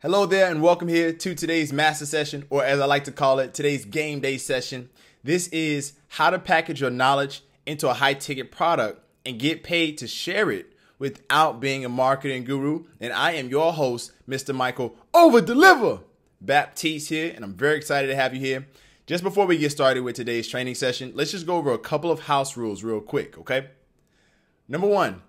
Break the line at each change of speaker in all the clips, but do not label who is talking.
Hello there and welcome here to today's master session, or as I like to call it, today's game day session. This is how to package your knowledge into a high ticket product and get paid to share it without being a marketing guru. And I am your host, Mr. Michael Over Deliver Baptiste here, and I'm very excited to have you here. Just before we get started with today's training session, let's just go over a couple of house rules real quick, okay? Number one,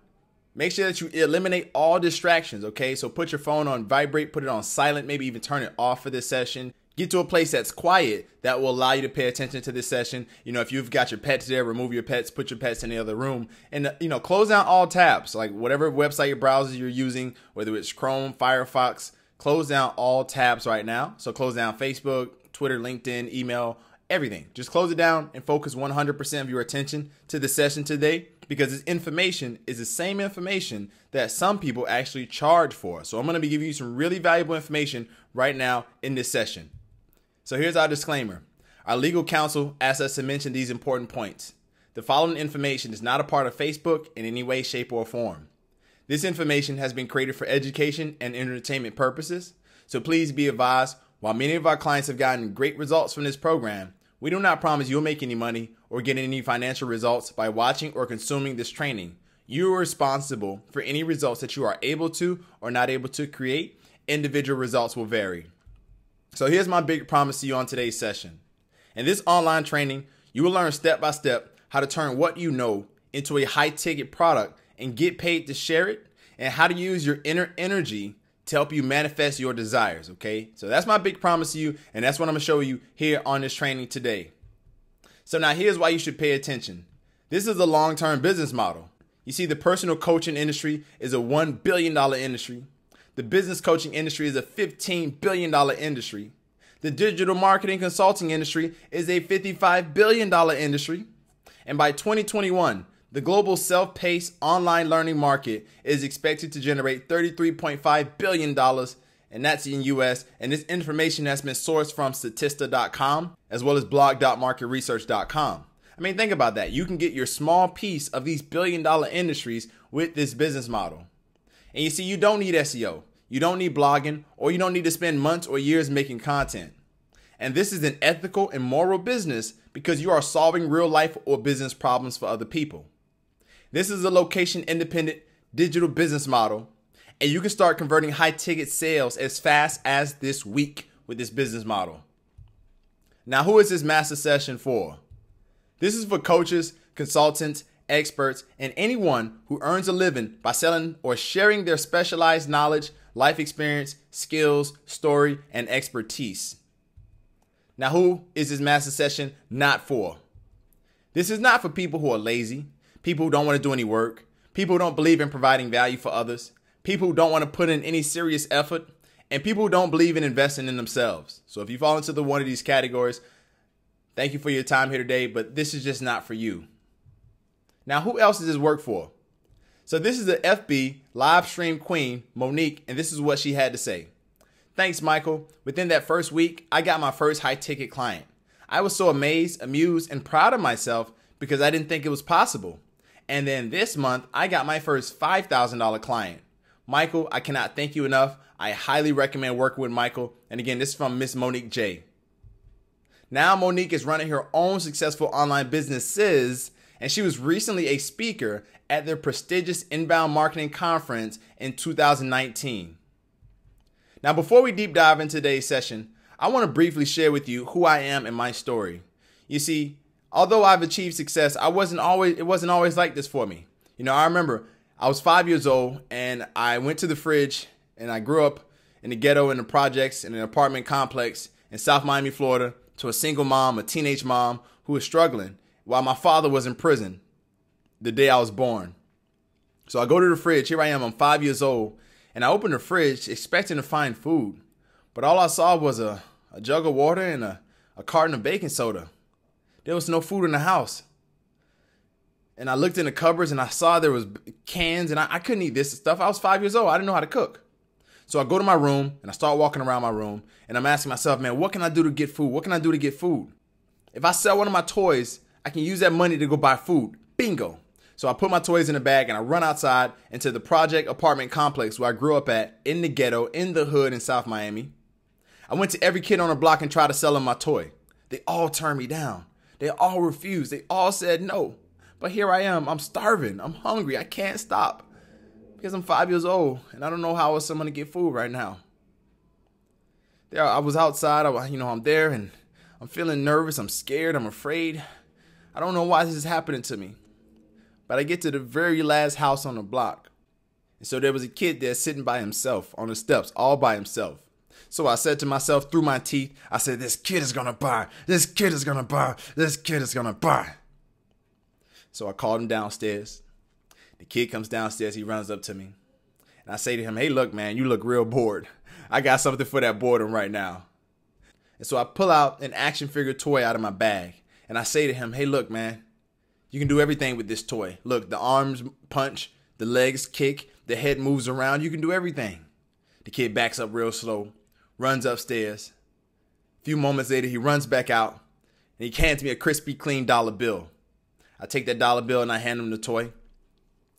make sure that you eliminate all distractions, okay? So put your phone on vibrate, put it on silent, maybe even turn it off for this session. Get to a place that's quiet that will allow you to pay attention to this session. You know, if you've got your pets there, remove your pets, put your pets in the other room. And, close down all tabs, like whatever website or browser you're using, whether it's Chrome, Firefox, close down all tabs right now. So close down Facebook, Twitter, LinkedIn, email, everything. Just close it down and focus 100% of your attention to the session today, because this information is the same information that some people actually charge for. So I'm going to be giving you some really valuable information right now in this session. So here's our disclaimer. Our legal counsel asks us to mention these important points. The following information is not a part of Facebook in any way, shape, or form. This information has been created for education and entertainment purposes. So please be advised, while many of our clients have gotten great results from this program, we do not promise you'll make any money or get any financial results by watching or consuming this training. You are responsible for any results that you are able to or not able to create. Individual results will vary. So here's my big promise to you on today's session. In this online training, you will learn step by step how to turn what you know into a high ticket product and get paid to share it, and how to use your inner energy to help you manifest your desires, okay? So that's my big promise to you, and that's what I'm gonna show you here on this training today. So now here's why you should pay attention. This is a long-term business model. You see, the personal coaching industry is a $1 billion industry. The business coaching industry is a $15 billion industry. The digital marketing consulting industry is a $55 billion industry. And by 2021, the global self-paced online learning market is expected to generate $33.5 billion, and that's in US. And this information has been sourced from Statista.com as well as blog.marketresearch.com. I mean, think about that. You can get your small piece of these billion-dollar industries with this business model. And you see, you don't need SEO. You don't need blogging, or you don't need to spend months or years making content. And this is an ethical and moral business because you are solving real life or business problems for other people. This is a location-independent digital business model, and you can start converting high-ticket sales as fast as this week with this business model. Now, who is this master session for? This is for coaches, consultants, experts, and anyone who earns a living by selling or sharing their specialized knowledge, life experience, skills, story, and expertise. Now, who is this master session not for? This is not for people who are lazy, people who don't want to do any work, people who don't believe in providing value for others, people who don't want to put in any serious effort, and people who don't believe in investing in themselves. So if you fall into one of these categories, thank you for your time here today, but this is just not for you. Now, who else is this work for? So this is the FB live stream queen, Monique, and this is what she had to say. Thanks, Michael. Within that first week, I got my first high ticket client. I was so amazed, amused, and proud of myself because I didn't think it was possible. And then this month, I got my first $5,000 client. Michael, I cannot thank you enough. I highly recommend working with Michael. And again, this is from Miss Monique J. Now Monique is running her own successful online businesses, and she was recently a speaker at their prestigious Inbound Marketing Conference in 2019. Now, before we deep dive into today's session, I want to briefly share with you who I am and my story. You see, although I've achieved success, it wasn't always like this for me. I remember I was 5 years old and I went to the fridge, and I grew up in the ghetto, in the projects, in an apartment complex in South Miami, Florida, to a single mom, a teenage mom who was struggling while my father was in prison the day I was born. So I go to the fridge. Here I am, I'm 5 years old, and I open the fridge expecting to find food. But all I saw was a jug of water and a carton of baking soda. There was no food in the house. And I looked in the cupboards and I saw there was cans, and I couldn't eat this stuff. I was 5 years old. I didn't know how to cook. So I go to my room and I start walking around my room, and I'm asking myself, man, what can I do to get food? What can I do to get food? If I sell one of my toys, I can use that money to go buy food. Bingo. So I put my toys in a bag and I run outside into the project apartment complex where I grew up at, in the ghetto, in the hood in South Miami. I went to every kid on the block and tried to sell them my toy. They all turned me down. They all refused. They all said no. But here I am. I'm starving. I'm hungry. I can't stop because I'm 5 years old and I don't know how else I'm going to get food right now. There, I was outside. I'm there and I'm feeling nervous. I'm scared. I'm afraid. I don't know why this is happening to me. But I get to the very last house on the block. And so there was a kid there sitting by himself on the steps, all by himself. So I said to myself through my teeth, I said, this kid is going to buy. This kid is going to buy. This kid is going to buy. So I called him downstairs. The kid comes downstairs. He runs up to me. And I say to him, hey, look, man, you look real bored. I got something for that boredom right now. And so I pull out an action figure toy out of my bag. And I say to him, hey, look, man, you can do everything with this toy. Look, the arms punch, the legs kick, the head moves around. You can do everything. The kid backs up real slow, runs upstairs. A few moments later, he runs back out and he hands me a crispy, clean dollar bill. I take that dollar bill and I hand him the toy.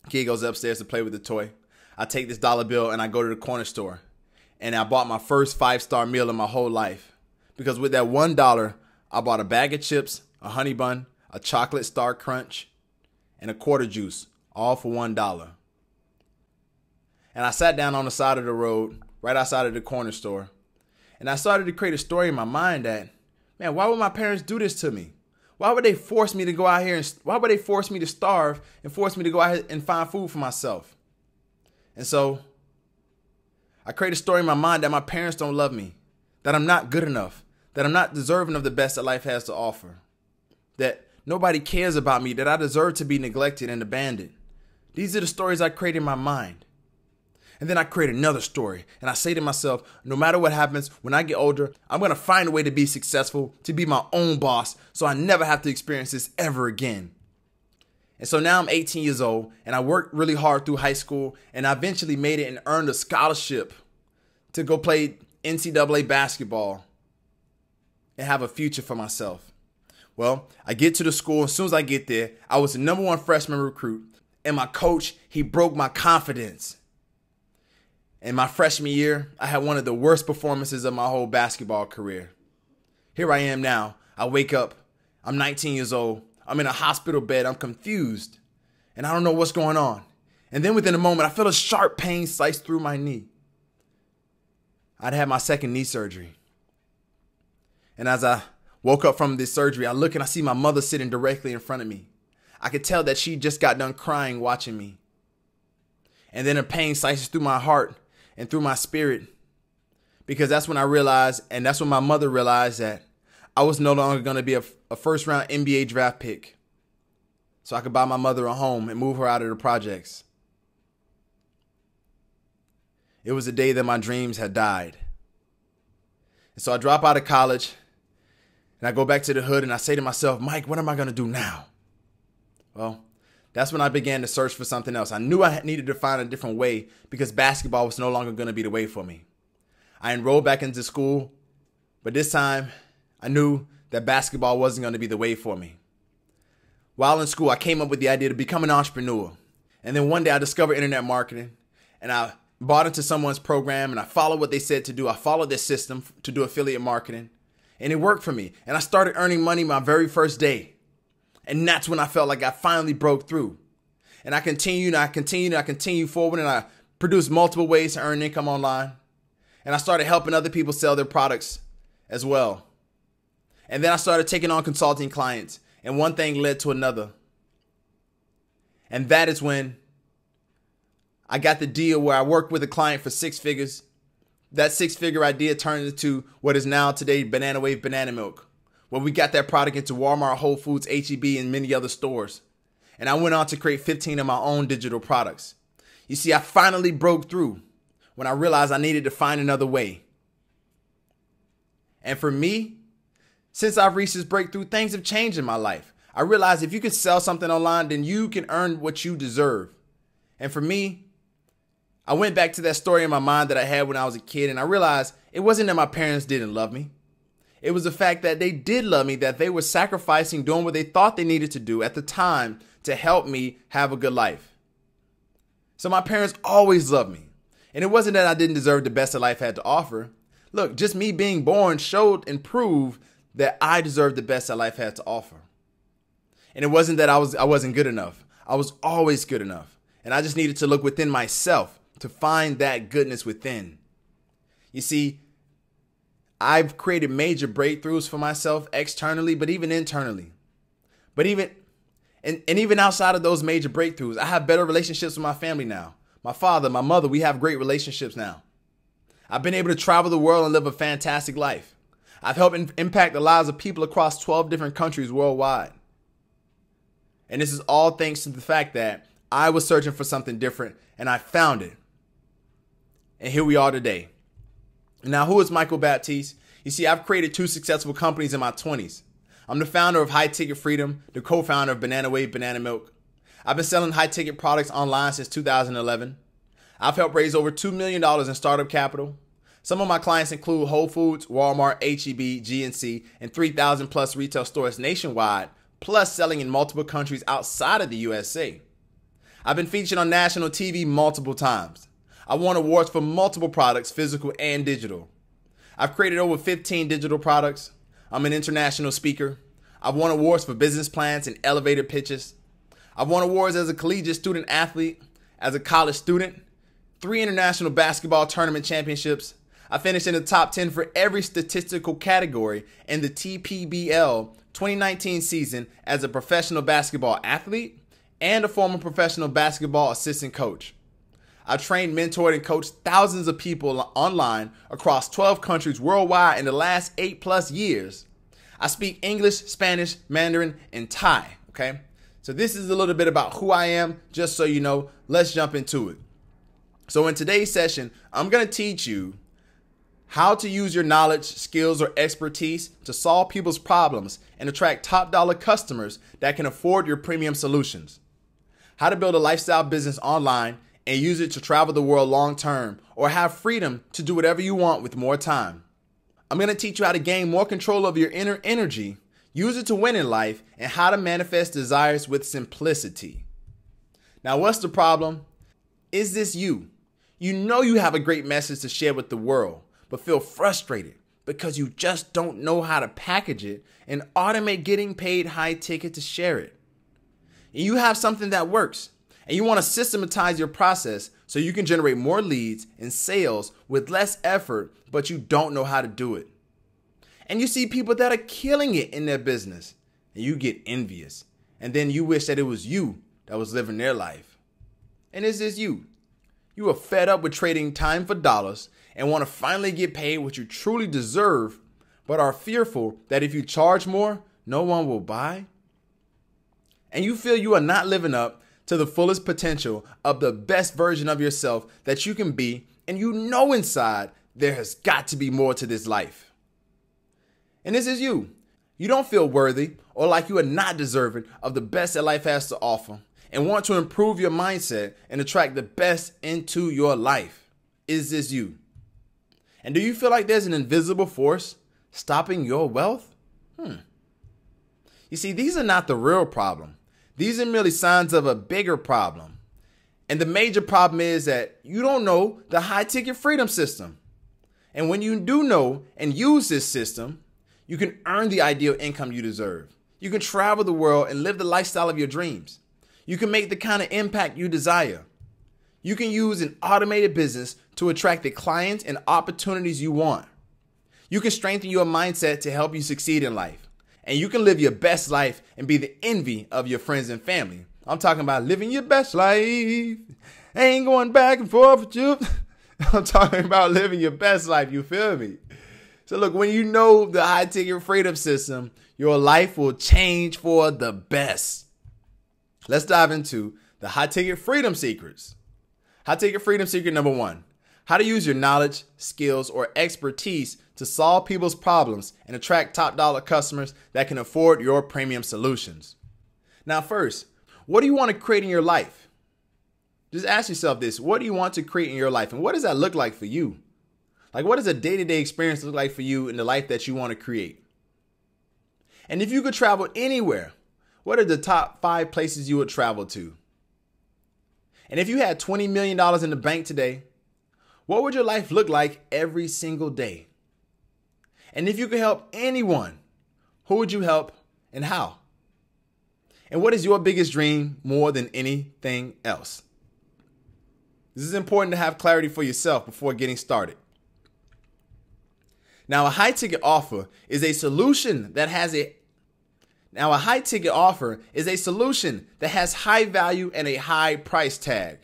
The kid goes upstairs to play with the toy. I take this dollar bill and I go to the corner store. And I bought my first 5-star meal in my whole life. Because with that $1, I bought a bag of chips, a honey bun, a chocolate Star Crunch, and a quarter juice, all for $1. And I sat down on the side of the road, right outside of the corner store, and I started to create a story in my mind that, man, why would my parents do this to me? Why would they force me to go out here and why would they force me to starve and force me to go out here and find food for myself? And so I create a story in my mind that my parents don't love me, that I'm not good enough, that I'm not deserving of the best that life has to offer, that nobody cares about me, that I deserve to be neglected and abandoned. These are the stories I create in my mind. And then I create another story and I say to myself, no matter what happens, when I get older, I'm going to find a way to be successful, to be my own boss, so I never have to experience this ever again. And so now I'm 18 years old and I worked really hard through high school and I eventually made it and earned a scholarship to go play NCAA basketball and have a future for myself. Well, I get to the school. As soon as I get there, I was the #1 freshman recruit. And my coach, he broke my confidence. In my freshman year, I had one of the worst performances of my whole basketball career. Here I am now. I wake up. I'm 19 years old. I'm in a hospital bed. I'm confused. And I don't know what's going on. And then within a moment, I feel a sharp pain slice through my knee. I'd had my second knee surgery. And as I woke up from this surgery, I look and I see my mother sitting directly in front of me. I could tell that she just got done crying watching me. And then a pain slices through my heart and through my spirit. Because that's when I realized, and that's when my mother realized, that I was no longer going to be a first-round NBA draft pick. So I could buy my mother a home and move her out of the projects. It was the day that my dreams had died. And so I drop out of college and I go back to the hood and I say to myself, Mike, what am I going to do now? Well, that's when I began to search for something else. I knew I needed to find a different way because basketball was no longer going to be the way for me. I enrolled back into school, but this time I knew that basketball wasn't going to be the way for me. While in school, I came up with the idea to become an entrepreneur. And then one day I discovered internet marketing and I bought into someone's program and I followed what they said to do. I followed their system to do affiliate marketing and it worked for me. And I started earning money my very first day. And that's when I felt like I finally broke through. And I continued forward and I produced multiple ways to earn income online. And I started helping other people sell their products as well. And then I started taking on consulting clients and one thing led to another. And that is when I got the deal where I worked with a client for 6 figures. That 6-figure idea turned into what is now today Banana Wave Banana Milk, where we got that product into Walmart, Whole Foods, H-E-B, and many other stores. And I went on to create 15 of my own digital products. You see, I finally broke through when I realized I needed to find another way. And for me, since I've reached this breakthrough, things have changed in my life. I realized if you can sell something online, then you can earn what you deserve. And for me, I went back to that story in my mind that I had when I was a kid, and I realized it wasn't that my parents didn't love me. It was the fact that they did love me, that they were sacrificing, doing what they thought they needed to do at the time to help me have a good life. So my parents always loved me. And it wasn't that I didn't deserve the best that life had to offer. Look, just me being born showed and proved that I deserved the best that life had to offer. And it wasn't that I wasn't good enough. I was always good enough. And I just needed to look within myself to find that goodness within. You see, I've created major breakthroughs for myself externally, but even internally. But even outside of those major breakthroughs, I have better relationships with my family now. My father, my mother, we have great relationships now. I've been able to travel the world and live a fantastic life. I've helped impact the lives of people across 12 different countries worldwide. And this is all thanks to the fact that I was searching for something different and I found it. And here we are today. Now, who is Michael Baptiste? You see, I've created 2 successful companies in my 20s. I'm the founder of High Ticket Freedom, the co-founder of Banana Wave Banana Milk. I've been selling high ticket products online since 2011. I've helped raise over $2 million in startup capital. Some of my clients include Whole Foods, Walmart, H-E-B, GNC, and 3,000 plus retail stores nationwide, plus selling in multiple countries outside of the USA. I've been featured on national TV multiple times. I won awards for multiple products, physical and digital. I've created over 15 digital products. I'm an international speaker. I've won awards for business plans and elevator pitches. I've won awards as a collegiate student athlete, as a college student, 3 international basketball tournament championships. I finished in the top 10 for every statistical category in the TPBL 2019 season as a professional basketball athlete and a former professional basketball assistant coach. I've trained, mentored, and coached thousands of people online across 12 countries worldwide in the last 8+ years. I speak English, Spanish, Mandarin, and Thai, okay? So this is a little bit about who I am, just so you know. Let's jump into it. So in today's session, I'm going to teach you how to use your knowledge, skills, or expertise to solve people's problems and attract top dollar customers that can afford your premium solutions. How to build a lifestyle business online and use it to travel the world long term or have freedom to do whatever you want with more time. I'm going to teach you how to gain more control of your inner energy, use it to win in life, and how to manifest desires with simplicity. Now, what's the problem? Is this you? You know you have a great message to share with the world, but feel frustrated because you just don't know how to package it and automate getting paid high ticket to share it. And you have something that works, and you want to systematize your process so you can generate more leads and sales with less effort, but you don't know how to do it. And you see people that are killing it in their business, and you get envious, and then you wish that it was you that was living their life. And is this you? You are fed up with trading time for dollars and want to finally get paid what you truly deserve, but are fearful that if you charge more, no one will buy. And you feel you are not living up to the fullest potential of the best version of yourself that you can be, and you know inside there has got to be more to this life. And this is you. You don't feel worthy or like you are not deserving of the best that life has to offer and want to improve your mindset and attract the best into your life. Is this you? And do you feel like there's an invisible force stopping your wealth? You see, these are not the real problem. These are merely signs of a bigger problem. And the major problem is that you don't know the high ticket freedom system. And when you do know and use this system, you can earn the ideal income you deserve. You can travel the world and live the lifestyle of your dreams. You can make the kind of impact you desire. You can use an automated business to attract the clients and opportunities you want. You can strengthen your mindset to help you succeed in life. And you can live your best life and be the envy of your friends and family. I'm talking about living your best life. Ain't going back and forth with you. I'm talking about living your best life. You feel me? So look, when you know the high ticket freedom system, your life will change for the best. Let's dive into the high ticket freedom secrets. High ticket freedom secret number 1, how to use your knowledge, skills, or expertise to solve people's problems and attract top dollar customers that can afford your premium solutions. Now, first, what do you want to create in your life? Just ask yourself this. What do you want to create in your life? And what does that look like for you? Like, what does a day-to-day experience look like for you in the life that you want to create? And if you could travel anywhere, what are the top 5 places you would travel to? And if you had $20 million in the bank today, what would your life look like every single day? And if you could help anyone, who would you help and how? And what is your biggest dream more than anything else? This is important to have clarity for yourself before getting started. Now, a high ticket offer is a solution that has high value and a high price tag.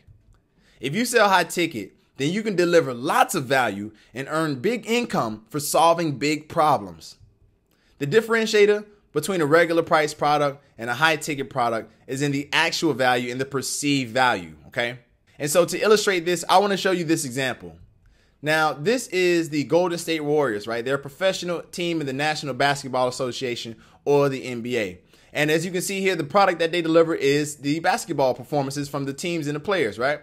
If you sell high ticket, then you can deliver lots of value and earn big income for solving big problems. The differentiator between a regular price product and a high ticket product is in the actual value and the perceived value, okay? And so to illustrate this, I want to show you this example. Now, this is the Golden State Warriors, right? They're a professional team in the National Basketball Association, or the NBA. And as you can see here, the product that they deliver is the basketball performances from the teams and the players, right?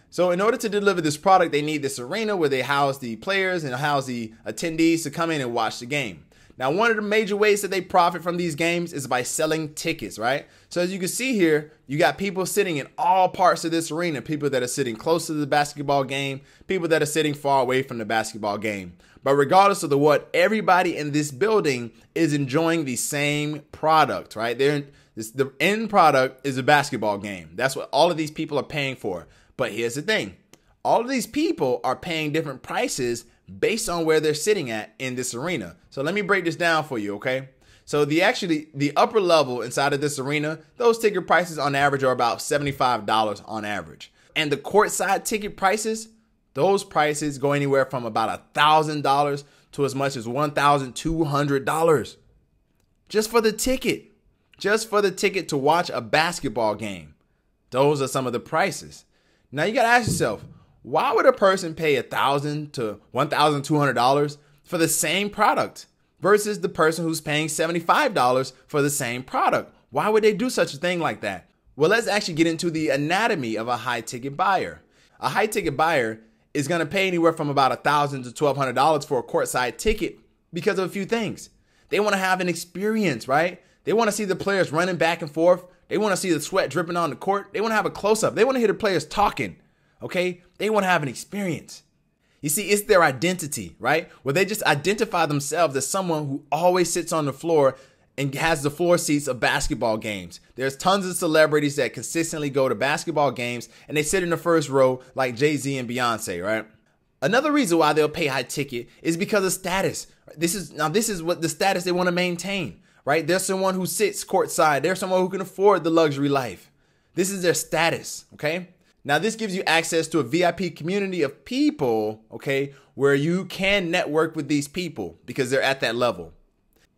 So in order to deliver this product, they need this arena where they house the players and house the attendees to come in and watch the game. Now, one of the major ways that they profit from these games is by selling tickets, right? So as you can see here, you got people sitting in all parts of this arena, people that are sitting close to the basketball game, people that are sitting far away from the basketball game. But regardless of what, everybody in this building is enjoying the same product, right? The end product is a basketball game. That's what all of these people are paying for. But here's the thing. All of these people are paying different prices based on where they're sitting at in this arena. So let me break this down for you, okay? So the upper level inside of this arena, those ticket prices on average are about $75 on average. And the courtside ticket prices, those prices go anywhere from about $1,000 to as much as $1,200. Just for the ticket. Just for the ticket to watch a basketball game. Those are some of the prices. Now you gotta ask yourself, why would a person pay $1,000 to $1,200 for the same product versus the person who's paying $75 for the same product? Why would they do such a thing like that? Well, let's actually get into the anatomy of a high ticket buyer. A high ticket buyer is going to pay anywhere from about $1,000 to $1,200 for a courtside ticket because of a few things. They want to have an experience, right? They want to see the players running back and forth. They want to see the sweat dripping on the court. They want to have a close-up. They want to hear the players talking. Okay, they want to have an experience. You see, it's their identity, right? Where they just identify themselves as someone who always sits on the floor and has the floor seats of basketball games. There's tons of celebrities that consistently go to basketball games and they sit in the first row like Jay-Z and Beyonce, right? Another reason why they'll pay high ticket is because of status. This is what the status they want to maintain, right? There's someone who sits courtside. There's someone who can afford the luxury life. This is their status, okay? Now, this gives you access to a VIP community of people, okay, where you can network with these people because they're at that level.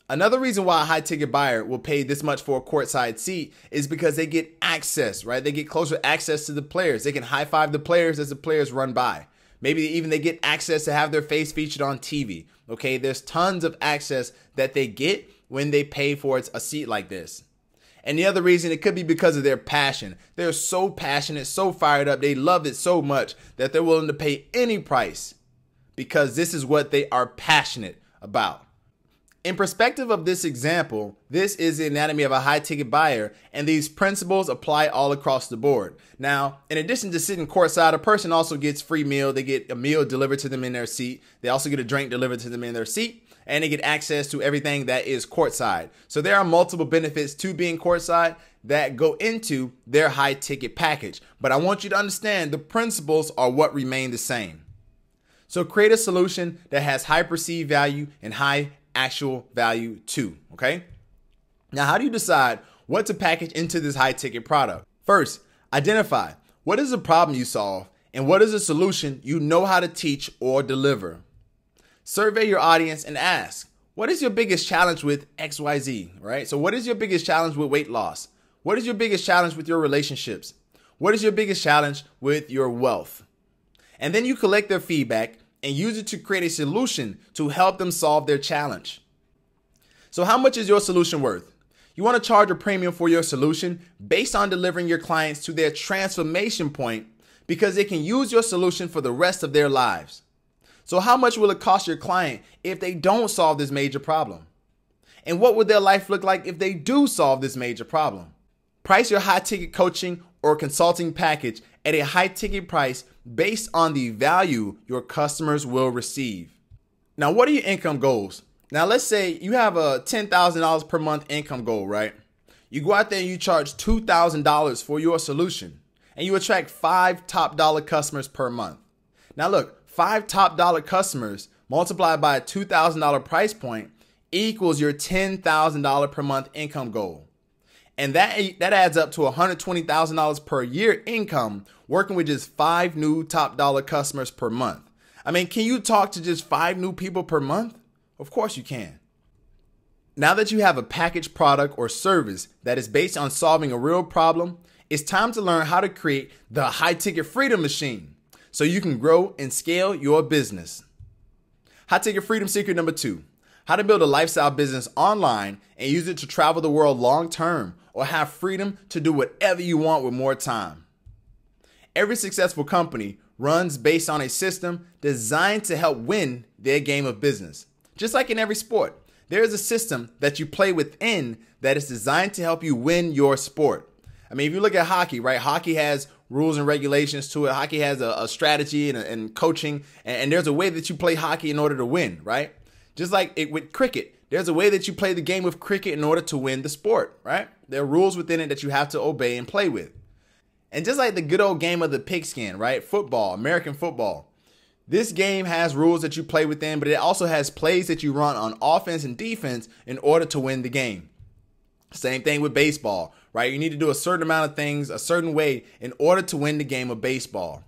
Another reason why a high ticket buyer will pay this much for a courtside seat is because they get access, right? They get closer access to the players. They can high five the players as the players run by. Maybe even they get access to have their face featured on TV, okay? There's tons of access that they get when they pay for a seat like this. And the other reason, it could be because of their passion. They're so passionate, so fired up. They love it so much that they're willing to pay any price because this is what they are passionate about. In perspective of this example, this is the anatomy of a high ticket buyer, and these principles apply all across the board. Now, in addition to sitting courtside, a person also gets free meal. They get a meal delivered to them in their seat. They also get a drink delivered to them in their seat. And they get access to everything that is courtside. So there are multiple benefits to being courtside that go into their high ticket package. But I want you to understand the principles are what remain the same. So create a solution that has high perceived value and high actual value too, okay? Now, how do you decide what to package into this high ticket product? First, identify what is the problem you solve and what is the solution you know how to teach or deliver. Survey your audience and ask, what is your biggest challenge with XYZ, right? So what is your biggest challenge with weight loss? What is your biggest challenge with your relationships? What is your biggest challenge with your wealth? And then you collect their feedback and use it to create a solution to help them solve their challenge. So how much is your solution worth? You want to charge a premium for your solution based on delivering your clients to their transformation point because they can use your solution for the rest of their lives. So how much will it cost your client if they don't solve this major problem? And what would their life look like if they do solve this major problem? Price your high ticket coaching or consulting package at a high ticket price based on the value your customers will receive. Now, what are your income goals? Now, let's say you have a $10,000 per month income goal, right? You go out there and you charge $2,000 for your solution and you attract 5 top dollar customers per month. Now, look, 5 top dollar customers multiplied by a $2,000 price point equals your $10,000 per month income goal. And that adds up to $120,000 per year income working with just 5 new top dollar customers per month. I mean, can you talk to just 5 new people per month? Of course you can. Now that you have a packaged product or service that is based on solving a real problem, it's time to learn how to create the high ticket freedom machine so you can grow and scale your business. High ticket freedom secret number 2, how to build a lifestyle business online and use it to travel the world long term or have freedom to do whatever you want with more time. Every successful company runs based on a system designed to help win their game of business. Just like in every sport, there is a system that you play within that is designed to help you win your sport. I mean, if you look at hockey, right? Hockey has rules and regulations to it. Hockey has a strategy and coaching, and there's a way that you play hockey in order to win, right? Just like with cricket, there's a way that you play the game of cricket in order to win the sport, right? There are rules within it that you have to obey and play with. And just like the good old game of the pigskin, right? Football, American football. This game has rules that you play within, but it also has plays that you run on offense and defense in order to win the game. Same thing with baseball, right? You need to do a certain amount of things a certain way in order to win the game of baseball.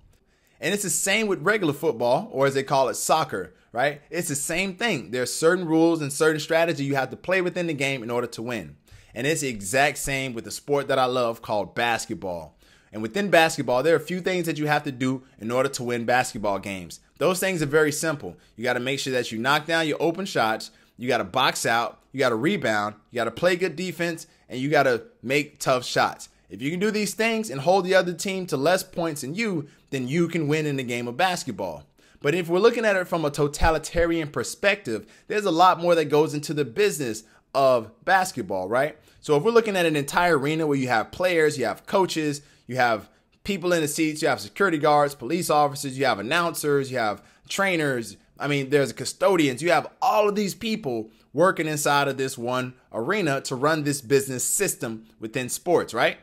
And it's the same with regular football, or as they call it, soccer, right? It's the same thing. There are certain rules and certain strategy you have to play within the game in order to win. And it's the exact same with the sport that I love called basketball. And within basketball, there are a few things that you have to do in order to win basketball games. Those things are very simple. You got to make sure that you knock down your open shots. You got to box out. You got to rebound. You got to play good defense. And you got to make tough shots. If you can do these things and hold the other team to less points than you, then you can win in the game of basketball. But if we're looking at it from a totalitarian perspective, there's a lot more that goes into the business of basketball, right? So if we're looking at an entire arena where you have players, you have coaches, you have people in the seats, you have security guards, police officers, you have announcers, you have trainers. I mean, there's custodians. You have all of these people working inside of this one arena to run this business system within sports, right?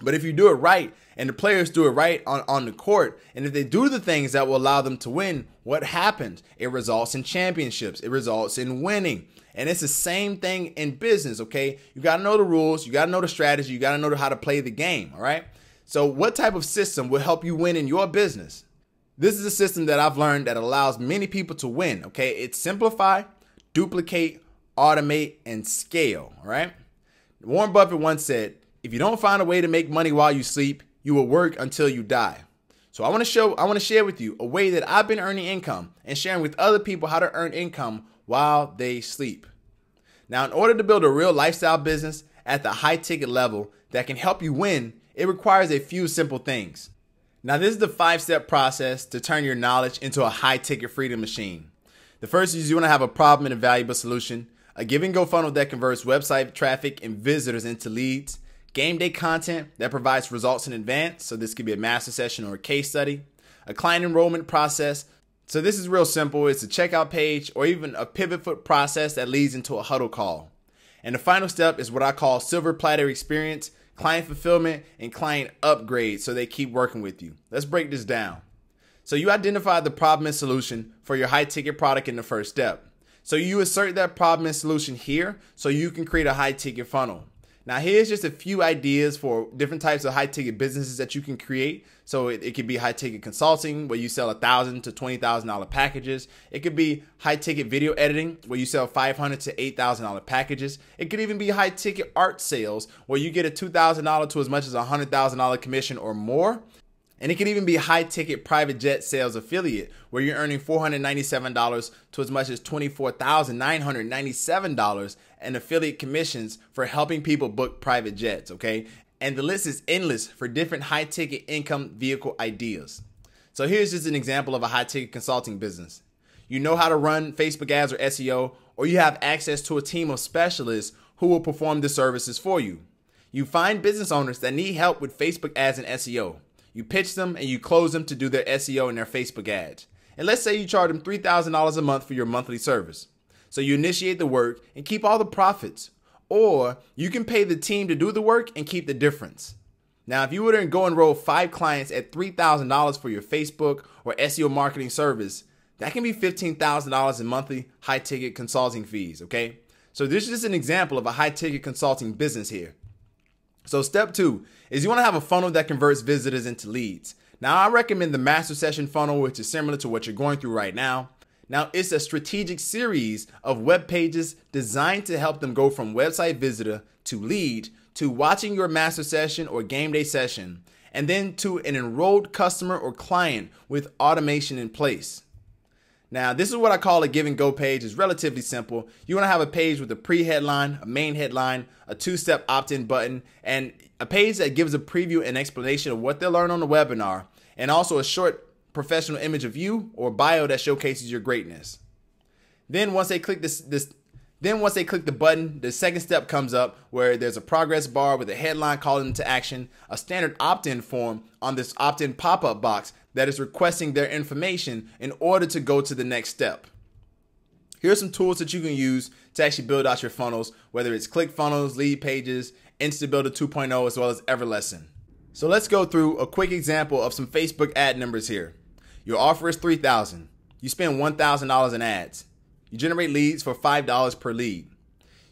But if you do it right and the players do it right on the court, and if they do the things that will allow them to win, what happens? It results in championships. It results in winning. And it's the same thing in business, okay? You got to know the rules. You got to know the strategy. You got to know how to play the game, all right? So what type of system will help you win in your business? This is a system that I've learned that allows many people to win, okay? It's simplify, duplicate, automate, and scale, all right? Warren Buffett once said, if you don't find a way to make money while you sleep, you will work until you die. So I want to share with you a way that I've been earning income and sharing with other people how to earn income while they sleep. Now, in order to build a real lifestyle business at the high ticket level that can help you win, it requires a few simple things. Now, this is the 5-step process to turn your knowledge into a high ticket freedom machine. The first is you want to have a problem and a valuable solution, a give and go funnel that converts website traffic and visitors into leads, game day content that provides results in advance. So this could be a master session or a case study, a client enrollment process. So this is real simple. It's a checkout page or even a pivot foot process that leads into a huddle call. And the final step is what I call silver platter experience, client fulfillment, and client upgrade so they keep working with you. Let's break this down. So you identified the problem and solution for your high ticket product in the first step. So you insert that problem and solution here so you can create a high ticket funnel. Now, here's just a few ideas for different types of high ticket businesses that you can create. So it could be high ticket consulting where you sell $1,000 to $20,000 packages. It could be high ticket video editing where you sell $500 to $8,000 packages. It could even be high ticket art sales where you get a $2,000 to as much as $100,000 commission or more. And it can even be high ticket private jet sales affiliate where you're earning $497 to as much as $24,997 in affiliate commissions for helping people book private jets, okay? And the list is endless for different high ticket income vehicle ideas. So here's just an example of a high ticket consulting business. You know how to run Facebook ads or SEO, or you have access to a team of specialists who will perform the services for you. You find business owners that need help with Facebook ads and SEO. You pitch them and you close them to do their SEO and their Facebook ads. And let's say you charge them $3,000 a month for your monthly service. So you initiate the work and keep all the profits. Or you can pay the team to do the work and keep the difference. Now, if you were to go enroll 5 clients at $3,000 for your Facebook or SEO marketing service, that can be $15,000 in monthly high-ticket consulting fees, okay? So this is just an example of a high-ticket consulting business here. So step 2 is you want to have a funnel that converts visitors into leads. Now, I recommend the Master Session funnel, which is similar to what you're going through right now. Now, it's a strategic series of web pages designed to help them go from website visitor to lead to watching your master session or game day session, and then to an enrolled customer or client with automation in place. Now, this is what I call a give and go page. It's relatively simple. You want to have a page with a pre-headline, a main headline, a 2-step opt-in button, and a page that gives a preview and explanation of what they'll learn on the webinar, and also a short professional image of you or bio that showcases your greatness. Then once they click the button, the second step comes up where there's a progress bar with a headline calling them to action, a standard opt-in form on this opt-in pop-up box that is requesting their information in order to go to the next step. Here's some tools that you can use to actually build out your funnels, whether it's ClickFunnels, Leadpages, InstaBuilder 2.0, as well as Everlesson. So let's go through a quick example of some Facebook ad numbers here. Your offer is $3,000. You spend $1,000 in ads. You generate leads for $5 per lead.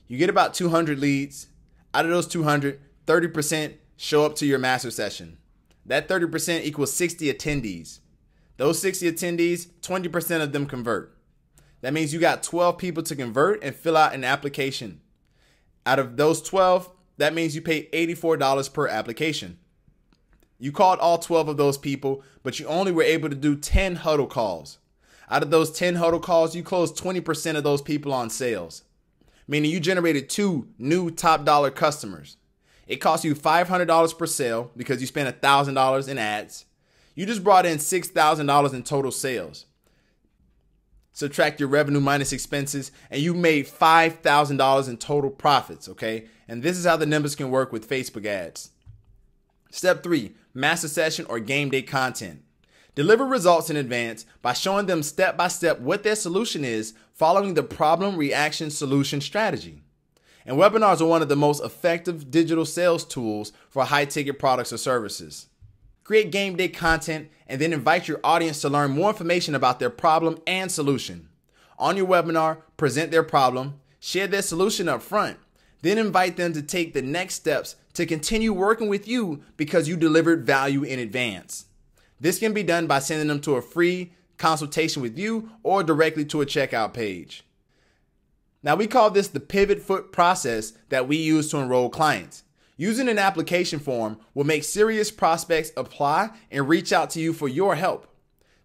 You get about 200 leads. Out of those 200, 30% show up to your master session. That 30% equals 60 attendees. Those 60 attendees, 20% of them convert. That means you got 12 people to convert and fill out an application. Out of those 12, that means you pay $84 per application. You called all 12 of those people, but you only were able to do 10 huddle calls. Out of those 10 huddle calls, you closed 20% of those people on sales, meaning you generated 2 new top dollar customers. It cost you $500 per sale because you spent $1,000 in ads. You just brought in $6,000 in total sales. Subtract your revenue minus expenses, and you made $5,000 in total profits, okay? And this is how the numbers can work with Facebook ads. Step 3, master session or game day content. Deliver results in advance by showing them step by step what their solution is, following the problem, reaction, solution strategy. And webinars are one of the most effective digital sales tools for high ticket products or services. Create game day content and then invite your audience to learn more information about their problem and solution. On your webinar, present their problem, share their solution up front, then invite them to take the next steps to continue working with you because you delivered value in advance. This can be done by sending them to a free consultation with you or directly to a checkout page. Now, we call this the pivot foot process that we use to enroll clients. Using an application form will make serious prospects apply and reach out to you for your help.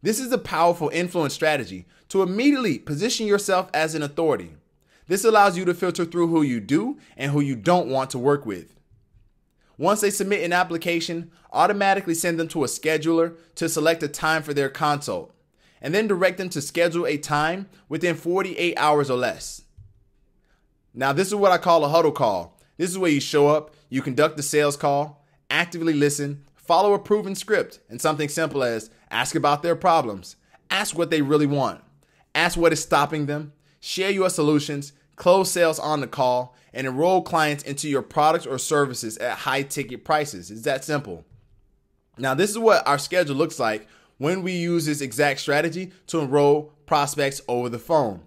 This is a powerful influence strategy to immediately position yourself as an authority. This allows you to filter through who you do and who you don't want to work with. Once they submit an application, automatically send them to a scheduler to select a time for their consult, and then direct them to schedule a time within 48 hours or less. Now, this is what I call a huddle call. This is where you show up, you conduct the sales call, actively listen, follow a proven script, and something simple as ask about their problems, ask what they really want, ask what is stopping them, share your solutions, close sales on the call, and enroll clients into your products or services at high ticket prices. It's that simple. Now, this is what our schedule looks like when we use this exact strategy to enroll prospects over the phone.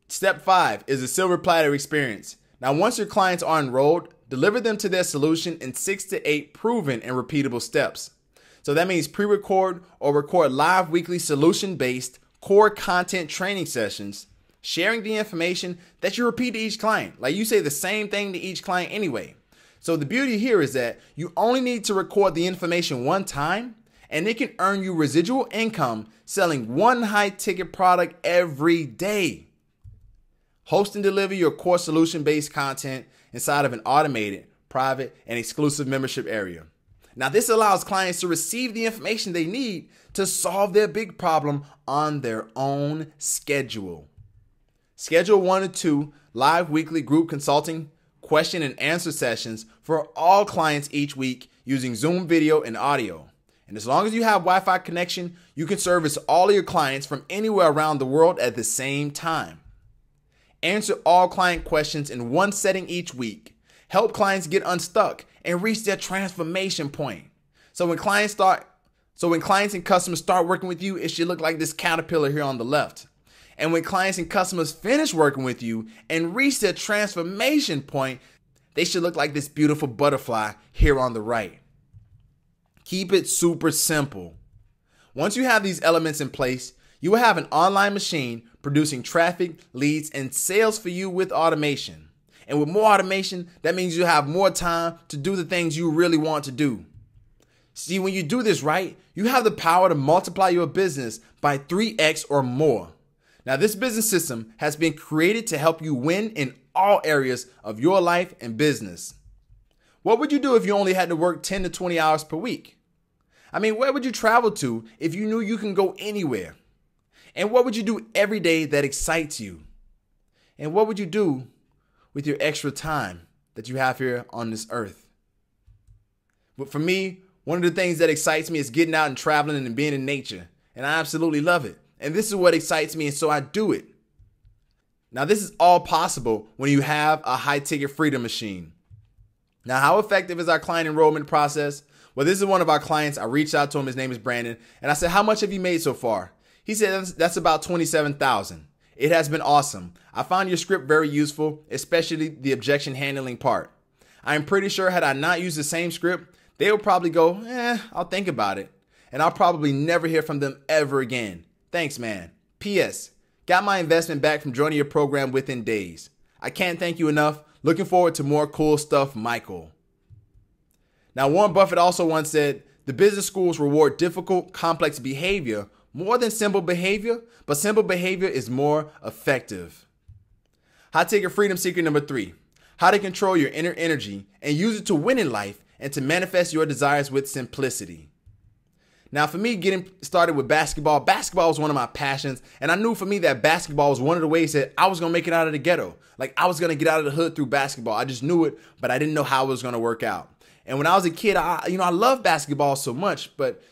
Step 5 is a silver platter experience. Now, once your clients are enrolled, deliver them to their solution in 6 to 8 proven and repeatable steps. So that means pre-record or record live weekly solution-based core content training sessions, sharing the information that you repeat to each client. Like you say the same thing to each client anyway. So the beauty here is that you only need to record the information one time, and it can earn you residual income selling one high ticket product every day. Host and deliver your core solution-based content inside of an automated, private, and exclusive membership area. Now, this allows clients to receive the information they need to solve their big problem on their own schedule. Schedule 1 or 2 live weekly group consulting question and answer sessions for all clients each week using Zoom video and audio. And as long as you have Wi-Fi connection, you can service all of your clients from anywhere around the world at the same time. Answer all client questions in one setting each week. Help clients get unstuck and reach their transformation point. So when clients and customers start working with you, it should look like this caterpillar here on the left. And when clients and customers finish working with you and reach their transformation point, they should look like this beautiful butterfly here on the right. Keep it super simple. Once you have these elements in place, you will have an online machine producing traffic, leads, and sales for you with automation. And with more automation, that means you have more time to do the things you really want to do. See, when you do this right, you have the power to multiply your business by 3x or more. Now, this business system has been created to help you win in all areas of your life and business. What would you do if you only had to work 10 to 20 hours per week? I mean, where would you travel to if you knew you can go anywhere? And what would you do every day that excites you? And what would you do with your extra time that you have here on this earth? But for me, one of the things that excites me is getting out and traveling and being in nature. And I absolutely love it. And this is what excites me, and so I do it. Now, this is all possible when you have a high-ticket freedom machine. Now, how effective is our client enrollment process? Well, this is one of our clients. I reached out to him. His name is Brandon. And I said, how much have you made so far? He said, that's about $27,000. It has been awesome. I found your script very useful, especially the objection handling part. I'm pretty sure had I not used the same script, they would probably go, I'll think about it. And I'll probably never hear from them ever again. Thanks, man. P.S. Got my investment back from joining your program within days. I can't thank you enough. Looking forward to more cool stuff, Michael. Now, Warren Buffett also once said, the business schools reward difficult, complex behavior more than simple behavior, but simple behavior is more effective. High-ticket freedom secret number 3, how to control your inner energy and use it to win in life and to manifest your desires with simplicity. Now, for me, getting started with basketball was one of my passions. And I knew for me that basketball was one of the ways that I was going to make it out of the ghetto. Like I was going to get out of the hood through basketball. I just knew it, but I didn't know how it was going to work out. And when I was a kid, I loved basketball so much, but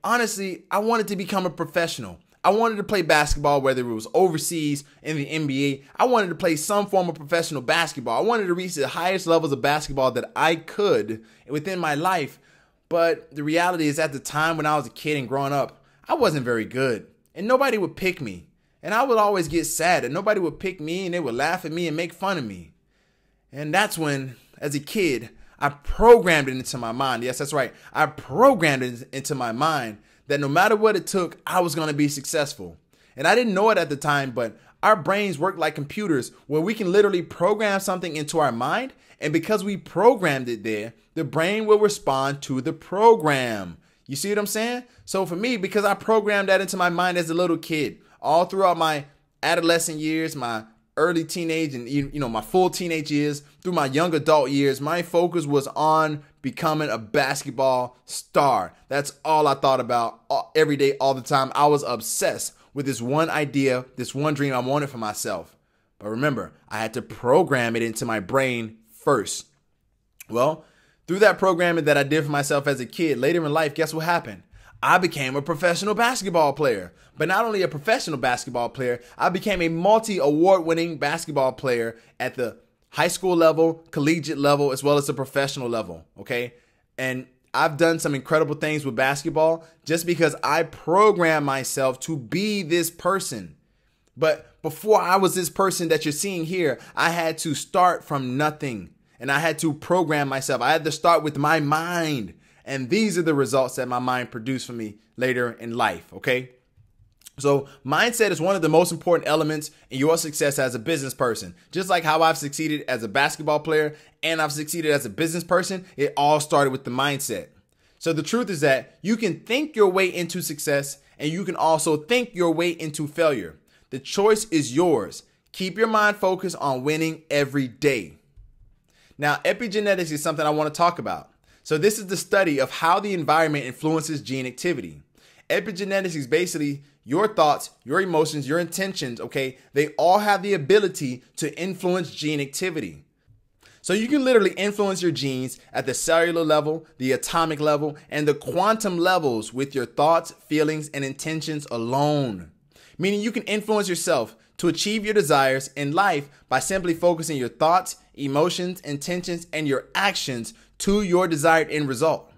honestly, I wanted to become a professional. I wanted to play basketball, whether it was overseas in the NBA. I wanted to play some form of professional basketball. I wanted to reach the highest levels of basketball that I could within my life. But the reality is at the time when I was a kid and growing up, I wasn't very good and nobody would pick me. And I would always get sad and nobody would pick me and they would laugh at me and make fun of me. And that's when, as a kid, I programmed it into my mind. Yes, that's right. I programmed it into my mind that no matter what it took, I was going to be successful. And I didn't know it at the time, but our brains work like computers where we can literally program something into our mind. And because we programmed it there, the brain will respond to the program. You see what I'm saying? So for me, because I programmed that into my mind as a little kid, all throughout my adolescent years, my early teenage and my full teenage years, through my young adult years, my focus was on becoming a basketball star. That's all I thought about every day, all the time. I was obsessed with this one idea, this one dream I wanted for myself. But remember, I had to program it into my brain first. Well, through that programming that I did for myself as a kid, later in life, guess what happened? I became a professional basketball player. But not only a professional basketball player, I became a multi-award-winning basketball player at the high school level, collegiate level, as well as the professional level, okay? And I've done some incredible things with basketball just because I programmed myself to be this person. But before I was this person that you're seeing here, I had to start from nothing. And I had to program myself. I had to start with my mind. And these are the results that my mind produced for me later in life, okay? So mindset is one of the most important elements in your success as a business person. Just like how I've succeeded as a basketball player and I've succeeded as a business person, it all started with the mindset. So the truth is that you can think your way into success and you can also think your way into failure. The choice is yours. Keep your mind focused on winning every day. Now, epigenetics is something I want to talk about. So this is the study of how the environment influences gene activity. Epigenetics is basically your thoughts, your emotions, your intentions, okay? They all have the ability to influence gene activity. So you can literally influence your genes at the cellular level, the atomic level, and the quantum levels with your thoughts, feelings, and intentions alone. Meaning you can influence yourself to achieve your desires in life by simply focusing your thoughts, emotions, intentions, and your actions to your desired end result.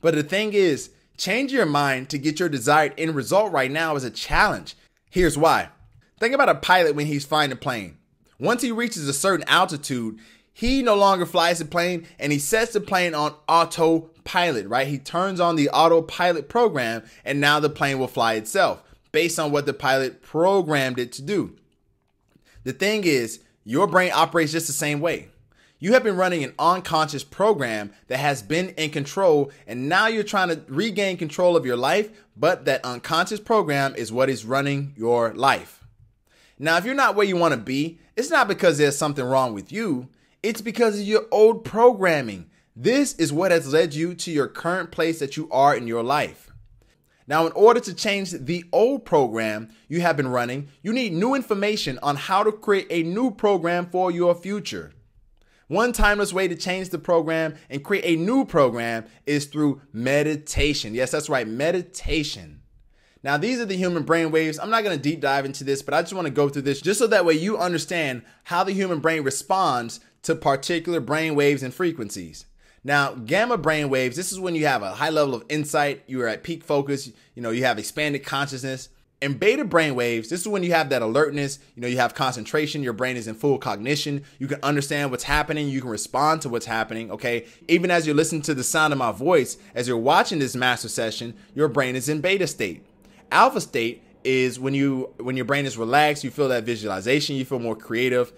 But the thing is, changing your mind to get your desired end result right now is a challenge. Here's why. Think about a pilot when he's flying a plane. Once he reaches a certain altitude, he no longer flies the plane and he sets the plane on autopilot, right? He turns on the autopilot program and now the plane will fly itself based on what the pilot programmed it to do. The thing is, your brain operates just the same way. You have been running an unconscious program that has been in control, and now you're trying to regain control of your life, but that unconscious program is what is running your life. Now, if you're not where you want to be, it's not because there's something wrong with you. It's because of your old programming. This is what has led you to your current place that you are in your life. Now, in order to change the old program you have been running, you need new information on how to create a new program for your future. One timeless way to change the program and create a new program is through meditation. Yes, that's right, meditation. Now, these are the human brain waves. I'm not going to deep dive into this, but I just want to go through this just so that way you understand how the human brain responds to particular brain waves and frequencies. Now, gamma brain waves, this is when you have a high level of insight, you are at peak focus, you have expanded consciousness. And beta brain waves, this is when you have that alertness, you have concentration, your brain is in full cognition, you can understand what's happening, you can respond to what's happening, okay? Even as you're listening to the sound of my voice, as you're watching this master session, your brain is in beta state. Alpha state is when your brain is relaxed, you feel that visualization, you feel more creative,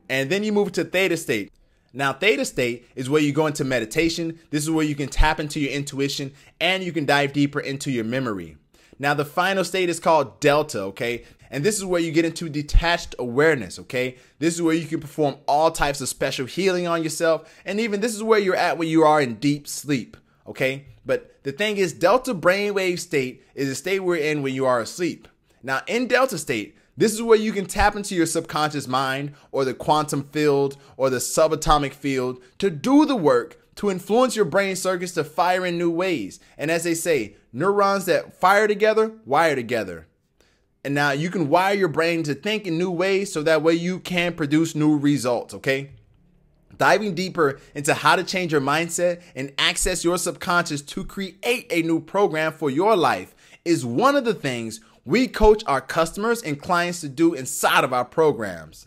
and then you move to theta state. Now, theta state is where you go into meditation. This is where you can tap into your intuition and you can dive deeper into your memory. Now, the final state is called delta, okay? And this is where you get into detached awareness, okay? This is where you can perform all types of special healing on yourself. And even this is where you're at when you are in deep sleep, okay? But the thing is, delta brainwave state is a state we're in when you are asleep. Now, in delta state, this is where you can tap into your subconscious mind or the quantum field or the subatomic field to do the work to influence your brain circuits to fire in new ways. And as they say, neurons that fire together, wire together. And now you can wire your brain to think in new ways so that way you can produce new results, okay? Diving deeper into how to change your mindset and access your subconscious to create a new program for your life is one of the things we coach our customers and clients to do inside of our programs.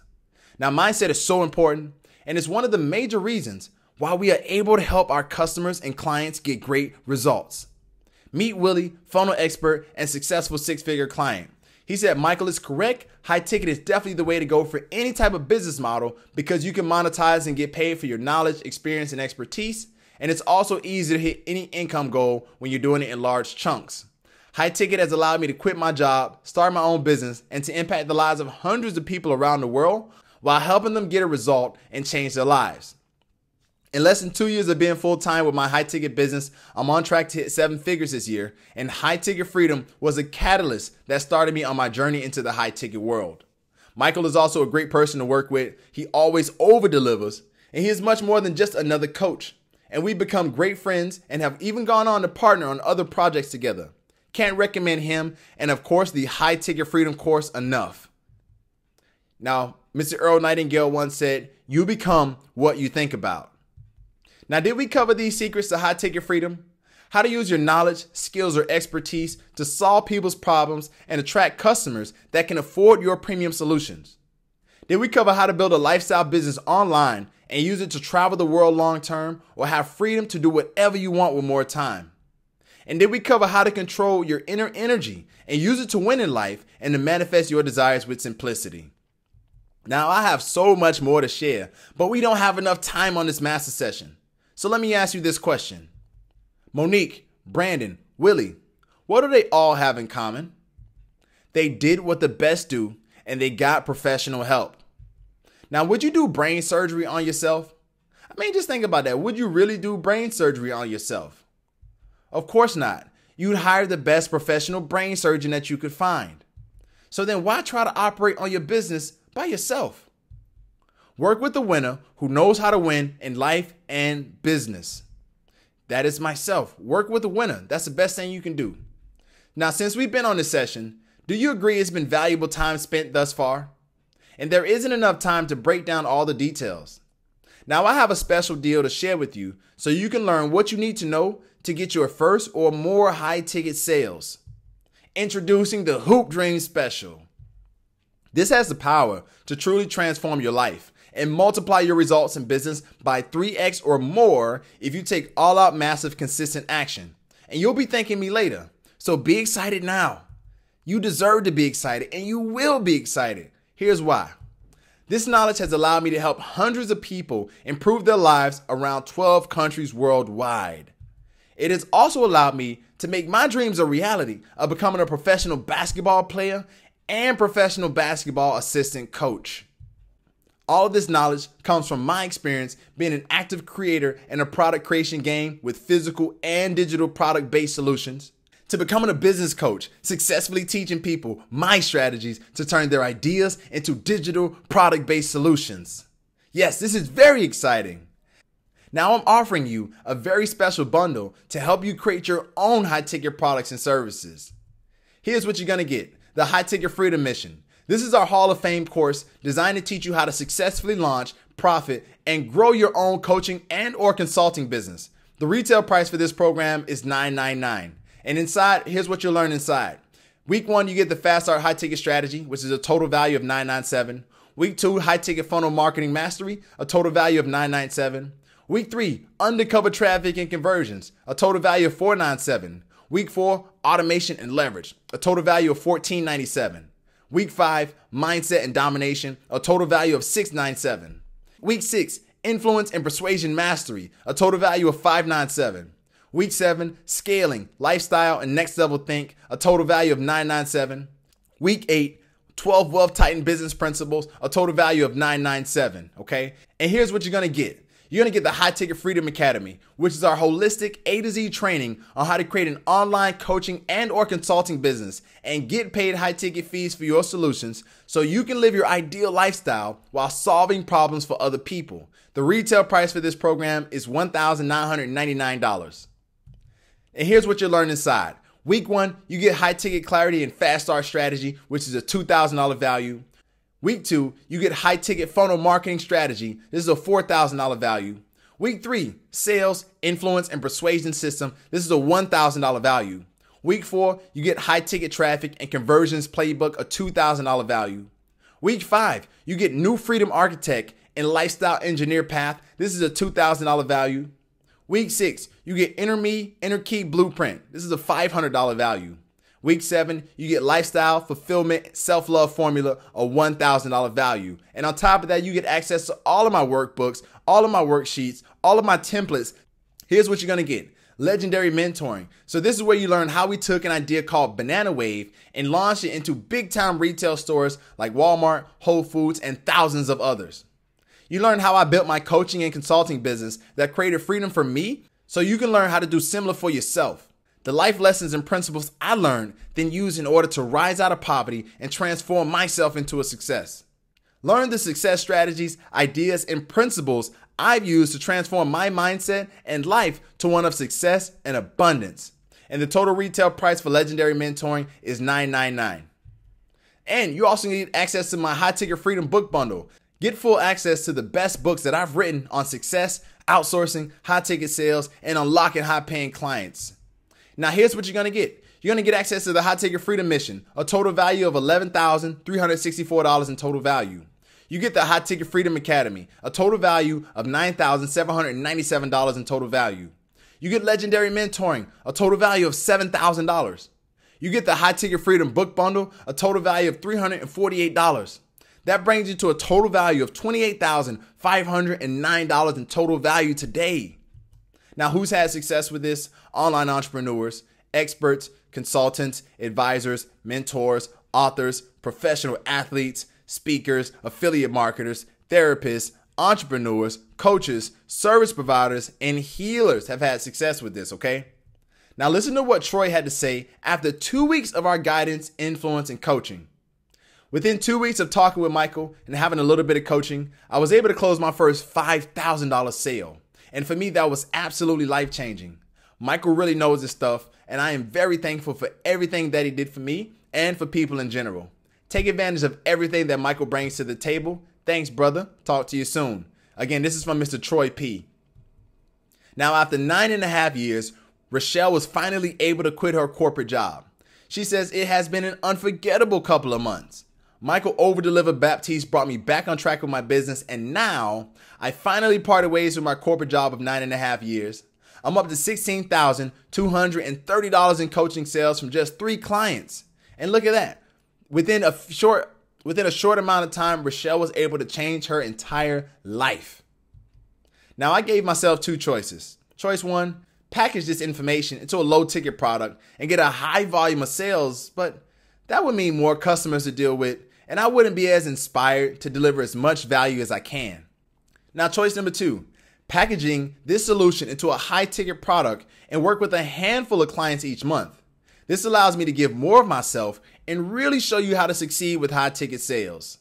Now, mindset is so important, and it's one of the major reasons why we are able to help our customers and clients get great results. Meet Willie, funnel expert and successful six-figure client. He said, Michael is correct. High ticket is definitely the way to go for any type of business model because you can monetize and get paid for your knowledge, experience, and expertise. And it's also easy to hit any income goal when you're doing it in large chunks. High ticket has allowed me to quit my job, start my own business, and to impact the lives of hundreds of people around the world while helping them get a result and change their lives. In less than 2 years of being full-time with my high-ticket business, I'm on track to hit 7 figures this year, and High-Ticket Freedom was a catalyst that started me on my journey into the high-ticket world. Michael is also a great person to work with. He always over-delivers, and he is much more than just another coach. And we've become great friends and have even gone on to partner on other projects together. Can't recommend him, and of course, the High-Ticket Freedom course enough. Now, Mr. Earl Nightingale once said, "You become what you think about." Now, did we cover these secrets to high ticket freedom? How to use your knowledge, skills, or expertise to solve people's problems and attract customers that can afford your premium solutions? Did we cover how to build a lifestyle business online and use it to travel the world long term or have freedom to do whatever you want with more time? And did we cover how to control your inner energy and use it to win in life and to manifest your desires with simplicity? Now, I have so much more to share, but we don't have enough time on this master session. So let me ask you this question. Monique, Brandon, Willie, what do they all have in common? They did what the best do, and they got professional help. Now, would you do brain surgery on yourself? I mean, just think about that. Would you really do brain surgery on yourself? Of course not. You'd hire the best professional brain surgeon that you could find. So then why try to operate on your business by yourself? Work with a winner who knows how to win in life and business. That is myself. Work with a winner. That's the best thing you can do. Now, since we've been on this session, do you agree it's been valuable time spent thus far? And there isn't enough time to break down all the details. Now, I have a special deal to share with you so you can learn what you need to know to get your first or more high-ticket sales. Introducing the Hoop Dream Special. This has the power to truly transform your life and multiply your results in business by 3x or more if you take all-out massive consistent action. And you'll be thanking me later. So be excited now. You deserve to be excited, and you will be excited. Here's why. This knowledge has allowed me to help hundreds of people improve their lives around 12 countries worldwide. It has also allowed me to make my dreams a reality of becoming a professional basketball player and professional basketball assistant coach. All of this knowledge comes from my experience being an active creator in a product creation game with physical and digital product-based solutions, to becoming a business coach, successfully teaching people my strategies to turn their ideas into digital product-based solutions. Yes, this is very exciting. Now I'm offering you a very special bundle to help you create your own high-ticket products and services. Here's what you're going to get: the High Ticket Freedom Mission. This is our Hall of Fame course designed to teach you how to successfully launch, profit, and grow your own coaching and or consulting business. The retail price for this program is $999. And inside, here's what you'll learn inside. Week 1, you get the Fast Start High Ticket Strategy, which is a total value of $997. Week 2, High Ticket Funnel Marketing Mastery, a total value of $997. Week 3, Undercover Traffic and Conversions, a total value of $497. Week 4, Automation and Leverage, a total value of $1497. Week 5, Mindset and Domination, a total value of $697. Week 6, Influence and Persuasion Mastery, a total value of $597. Week 7, Scaling, Lifestyle, and Next Level Think, a total value of $997. Week 8, 12 Wealth Titan Business Principles, a total value of $997, okay? And here's what you're gonna get. You're gonna get the High Ticket Freedom Academy, which is our holistic A to Z training on how to create an online coaching and or consulting business and get paid high ticket fees for your solutions so you can live your ideal lifestyle while solving problems for other people. The retail price for this program is $1,999. And here's what you'll learn inside. Week 1, you get High Ticket Clarity and Fast Start Strategy, which is a $2,000 value. Week 2, you get High Ticket Funnel Marketing Strategy. This is a $4,000 value. Week 3, Sales, Influence, and Persuasion System. This is a $1,000 value. Week 4, you get High Ticket Traffic and Conversions Playbook, a $2,000 value. Week 5, you get New Freedom Architect and Lifestyle Engineer Path. This is a $2,000 value. Week 6, you get Inner Me, Inner Key Blueprint. This is a $500 value. Week 7, you get Lifestyle, Fulfillment, Self-Love Formula, a $1,000 value. And on top of that, you get access to all of my workbooks, all of my worksheets, all of my templates. Here's what you're going to get. Legendary mentoring. So this is where you learn how we took an idea called Banana Wave and launched it into big time retail stores like Walmart, Whole Foods, and thousands of others. You learn how I built my coaching and consulting business that created freedom for me so you can learn how to do similar for yourself. The life lessons and principles I learned, then used in order to rise out of poverty and transform myself into a success. Learn the success strategies, ideas, and principles I've used to transform my mindset and life to one of success and abundance. And the total retail price for Legendary Mentoring is $999. And you also need access to my High Ticket Freedom book bundle. Get full access to the best books that I've written on success, outsourcing, high ticket sales, and unlocking high paying clients. Now here's what you're going to get. You're going to get access to the High Ticket Freedom Mission, a total value of $11,364 in total value. You get the High Ticket Freedom Academy, a total value of $9,797 in total value. You get Legendary Mentoring, a total value of $7,000. You get the High Ticket Freedom Book Bundle, a total value of $348. That brings you to a total value of $28,509 in total value today. Now, who's had success with this? Online entrepreneurs, experts, consultants, advisors, mentors, authors, professional athletes, speakers, affiliate marketers, therapists, entrepreneurs, coaches, service providers, and healers have had success with this, okay? Now listen to what Troy had to say after 2 weeks of our guidance, influence, and coaching. Within 2 weeks of talking with Michael and having a little bit of coaching, I was able to close my first $5,000 sale. And for me, that was absolutely life-changing. Michael really knows his stuff, and I am very thankful for everything that he did for me and for people in general. Take advantage of everything that Michael brings to the table. Thanks, brother. Talk to you soon. Again, this is from Mr. Troy P. Now, after 9.5 years, Rochelle was finally able to quit her corporate job. She says it has been an unforgettable couple of months. Michael over-delivered Baptiste brought me back on track with my business, and now I finally parted ways with my corporate job of 9.5 years. I'm up to $16,230 in coaching sales from just 3 clients. And look at that. Within a short amount of time, Rochelle was able to change her entire life. Now, I gave myself 2 choices. Choice 1, package this information into a low-ticket product and get a high volume of sales, but that would mean more customers to deal with, and I wouldn't be as inspired to deliver as much value as I can. Now, choice number 2, packaging this solution into a high-ticket product and work with a handful of clients each month. This allows me to give more of myself and really show you how to succeed with high-ticket sales.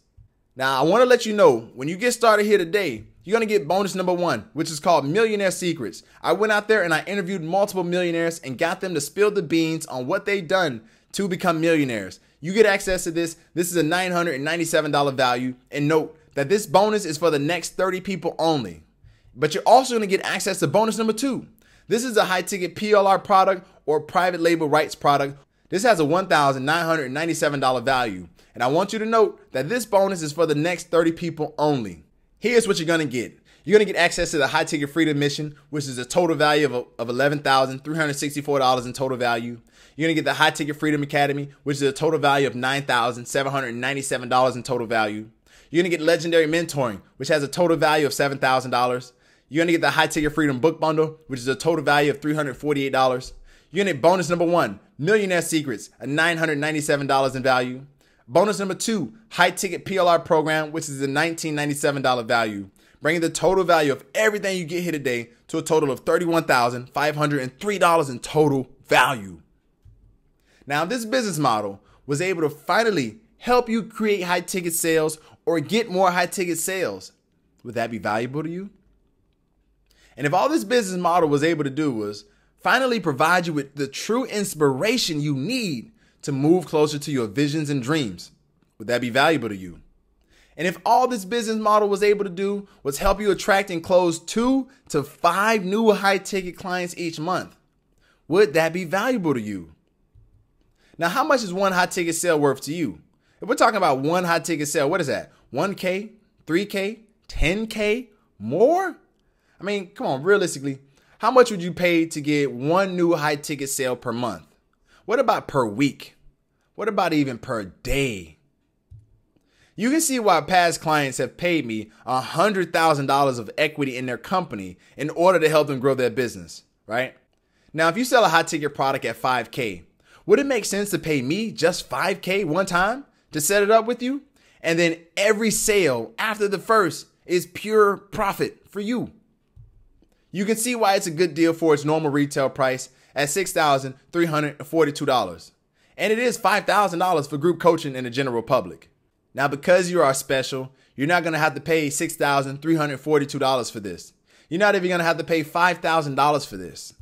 Now, I want to let you know, when you get started here today, you're going to get bonus number 1, which is called Millionaire Secrets. I went out there and I interviewed multiple millionaires and got them to spill the beans on what they've done to become millionaires. You get access to this. This is a $997 value. And note that this bonus is for the next 30 people only. But you're also going to get access to bonus number 2. This is a high-ticket PLR product or private label rights product. This has a $1,997 value. And I want you to note that this bonus is for the next 30 people only. Here's what you're going to get. You're going to get access to the High Ticket Freedom Mission, which is a total value of $11,364 in total value. You're going to get the High Ticket Freedom Academy, which is a total value of $9,797 in total value. You're going to get Legendary Mentoring, which has a total value of $7,000. You're going to get the High Ticket Freedom Book Bundle, which is a total value of $348. You're going to get bonus number 1, Millionaire Secrets, a $997 in value. Bonus number 2, High Ticket PLR Program, which is a $1,997 value, bringing the total value of everything you get here today to a total of $31,503 in total value. Now, this business model was able to finally help you create high ticket sales or get more high ticket sales. Would that be valuable to you? And if all this business model was able to do was finally provide you with the true inspiration you need to move closer to your visions and dreams, would that be valuable to you? And if all this business model was able to do was help you attract and close 2 to 5 new high ticket clients each month, would that be valuable to you? Now, how much is one high ticket sale worth to you? If we're talking about one high ticket sale, what is that? 1K, 3K, 10K, more? I mean, come on, realistically, how much would you pay to get one new high ticket sale per month? What about per week? What about even per day? You can see why past clients have paid me $100,000 of equity in their company in order to help them grow their business, right? Now, if you sell a high ticket product at 5K, would it make sense to pay me just 5K one time to set it up with you? And then every sale after the first is pure profit for you. You can see why it's a good deal for its normal retail price at $6,342. And it is $5,000 for group coaching in the general public. Now, because you are special, you're not going to have to pay $6,342 for this. You're not even going to have to pay $5,000 for this.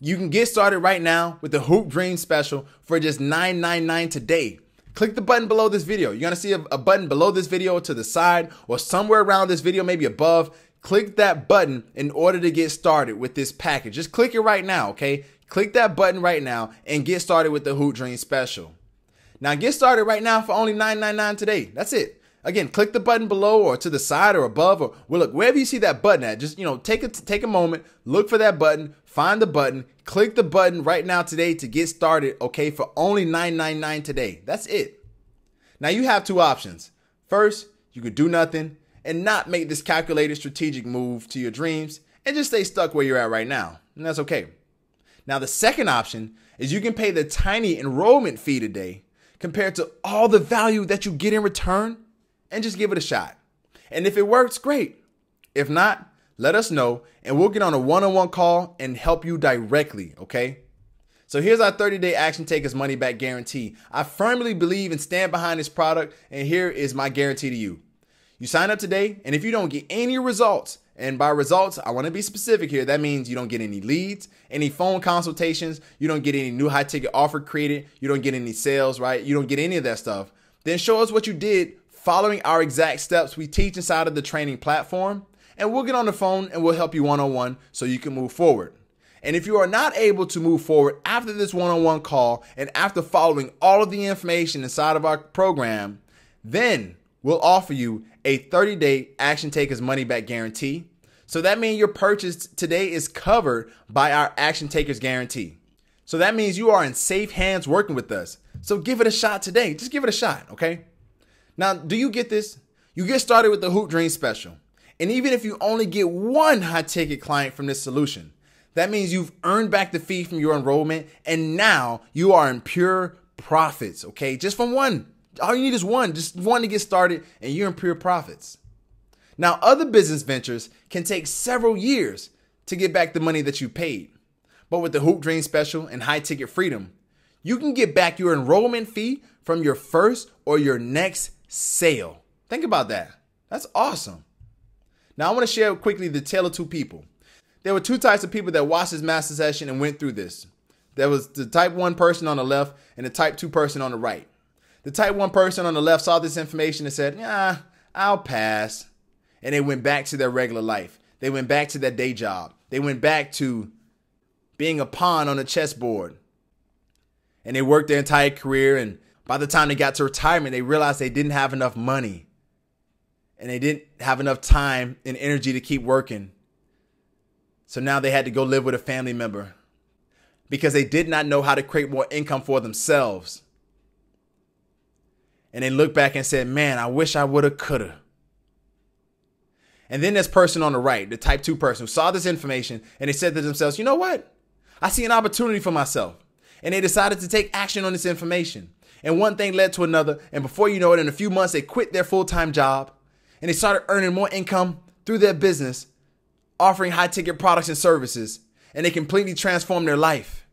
You can get started right now with the Hoop Dream Special for just $9.99 today. Click the button below this video. You're going to see a button below this video to the side or somewhere around this video, maybe above. Click that button in order to get started with this package. Just click it right now, okay? Click that button right now and get started with the Hoop Dream Special. Now get started right now for only $9.99 today. That's it. Again, click the button below or to the side or above or well, look, wherever you see that button at, just, take a moment, look for that button, find the button, click the button right now today to get started, okay, for only $9.99 today. That's it. Now you have 2 options. First, you could do nothing and not make this calculated strategic move to your dreams and just stay stuck where you're at right now. And that's okay. Now, the second option is you can pay the tiny enrollment fee today compared to all the value that you get in return and just give it a shot. And if it works, great. If not, let us know and we'll get on a one-on-one call and help you directly, okay? So here's our 30-day Action Takers money back guarantee. I firmly believe and stand behind this product, and here is my guarantee to you. You sign up today, and if you don't get any results, and by results, I want to be specific here. That means you don't get any leads, any phone consultations, you don't get any new high ticket offer created, you don't get any sales, right? You don't get any of that stuff. Then show us what you did following our exact steps we teach inside of the training platform, and we'll get on the phone and we'll help you one-on-one so you can move forward. And if you are not able to move forward after this one-on-one call and after following all of the information inside of our program, then we'll offer you a 30-day Action Takers money back guarantee. So that means your purchase today is covered by our Action Takers guarantee. So that means you are in safe hands working with us. So give it a shot today. Just give it a shot, okay? Now, do you get this? You get started with the Hoop Dream Special. And even if you only get one high ticket client from this solution, that means you've earned back the fee from your enrollment, and now you are in pure profits, okay? Just from one. All you need is one, just one to get started, and you're in pure profits. Now, other business ventures can take several years to get back the money that you paid. But with the Hoop Dream Special and High Ticket Freedom, you can get back your enrollment fee from your first or your next sale. Think about that. That's awesome. Now, I want to share quickly the tale of two people. There were two types of people that watched this master session and went through this. There was the type 1 person on the left and the type 2 person on the right. The type 1 person on the left saw this information and said, I'll pass. And they went back to their regular life. They went back to their day job. They went back to being a pawn on a chessboard. And they worked their entire career. And by the time they got to retirement, they realized they didn't have enough money. And they didn't have enough time and energy to keep working. So now they had to go live with a family member because they did not know how to create more income for themselves. And they looked back and said, man, I wish I would have, could have. And then this person on the right, the type 2 person who saw this information and they said to themselves, you know what? I see an opportunity for myself. And they decided to take action on this information. And one thing led to another. And before you know it, in a few months, they quit their full-time job and they started earning more income through their business, offering high ticket products and services, and they completely transformed their life.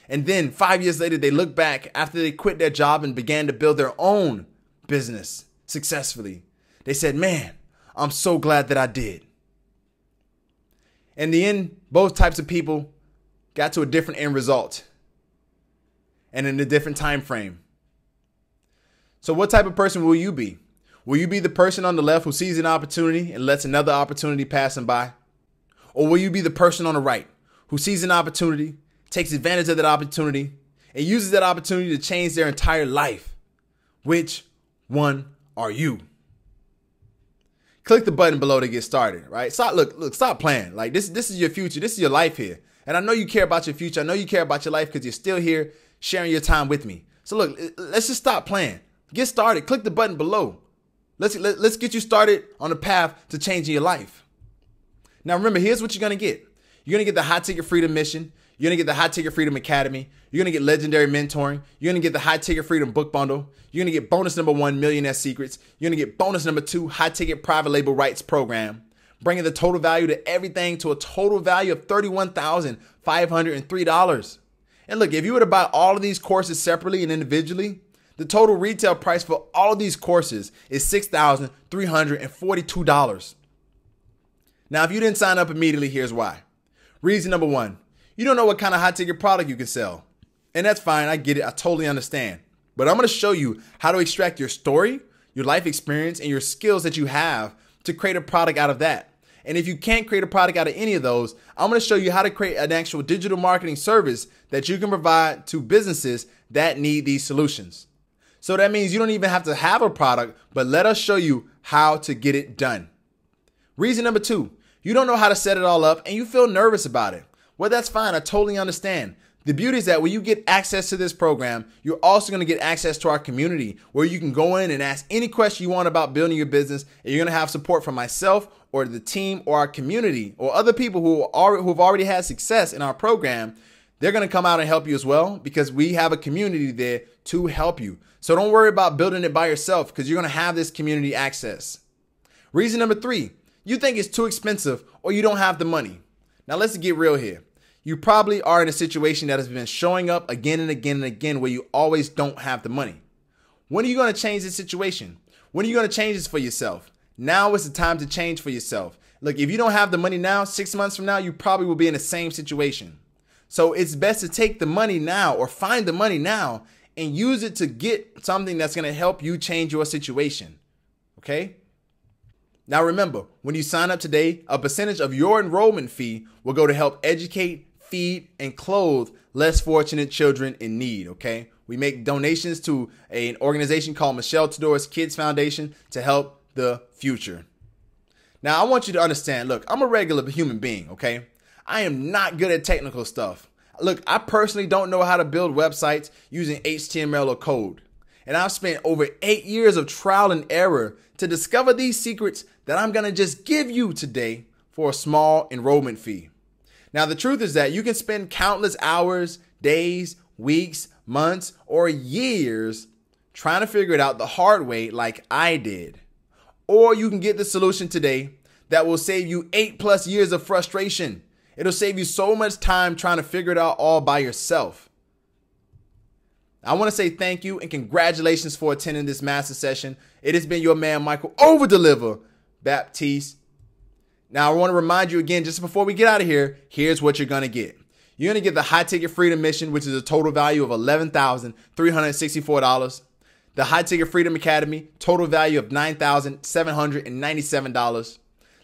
And then 5 years later, they look back after they quit their job and began to build their own business successfully. They said, man, I'm so glad that I did. In the end, both types of people got to a different end result and in a different time frame. So what type of person will you be? Will you be the person on the left who sees an opportunity and lets another opportunity pass them by? Or will you be the person on the right who sees an opportunity, takes advantage of that opportunity, and uses that opportunity to change their entire life? Which one are you? Click the button below to get started, right? Stop playing. Like this is your future. This is your life here. And I know you care about your future. I know you care about your life because you're still here sharing your time with me. So look, let's just stop playing. Get started. Click the button below. Let's get you started on the path to changing your life. Now, remember, here's what you're going to get. You're going to get the High Ticket Freedom Mission. You're going to get the High Ticket Freedom Academy. You're going to get Legendary Mentoring. You're going to get the High Ticket Freedom Book Bundle. You're going to get bonus number 1, Millionaire Secrets. You're going to get bonus number 2, High Ticket Private Label Rights Program, bringing the total value to everything to a total value of $31,503. And look, if you were to buy all of these courses separately and individually, the total retail price for all of these courses is $6,342. Now, if you didn't sign up immediately, here's why. Reason number 1, you don't know what kind of high ticket product you can sell. And that's fine. I get it. I totally understand. But I'm going to show you how to extract your story, your life experience, and your skills that you have to create a product out of that. And if you can't create a product out of any of those, I'm going to show you how to create an actual digital marketing service that you can provide to businesses that need these solutions. So that means you don't even have to have a product, but let us show you how to get it done. Reason number 2, you don't know how to set it all up and you feel nervous about it. Well, that's fine. I totally understand. The beauty is that when you get access to this program, you're also going to get access to our community where you can go in and ask any question you want about building your business. And you're going to have support from myself or the team or our community or other people who've already had success in our program. They're going to come out and help you as well because we have a community there to help you. So don't worry about building it by yourself because you're going to have this community access. Reason number 3, you think it's too expensive or you don't have the money. Now let's get real here. You probably are in a situation that has been showing up again and again and again where you always don't have the money. When are you going to change this situation? When are you going to change this for yourself? Now is the time to change for yourself. Look, if you don't have the money now, 6 months from now, you probably will be in the same situation. So it's best to take the money now or find the money now and use it to get something that's going to help you change your situation. Okay? Now remember, when you sign up today, a percentage of your enrollment fee will go to help educate, feed, and clothe less fortunate children in need. Okay? We make donations to an organization called Michelle Todor's Kids Foundation to help the future. Now, I want you to understand, look, I'm a regular human being, okay? I am not good at technical stuff. Look, I personally don't know how to build websites using HTML or code. And I've spent over 8 years of trial and error to discover these secrets that I'm going to just give you today for a small enrollment fee. Now, the truth is that you can spend countless hours, days, weeks, months, or years trying to figure it out the hard way like I did. Or you can get the solution today that will save you 8+ years of frustration. It'll save you so much time trying to figure it out all by yourself. I want to say thank you and congratulations for attending this master session. It has been your man, Michael Overdeliver Baptiste. Now, I want to remind you again, just before we get out of here, here's what you're going to get. You're going to get the High Ticket Freedom Mission, which is a total value of $11,364. The High Ticket Freedom Academy, total value of $9,797.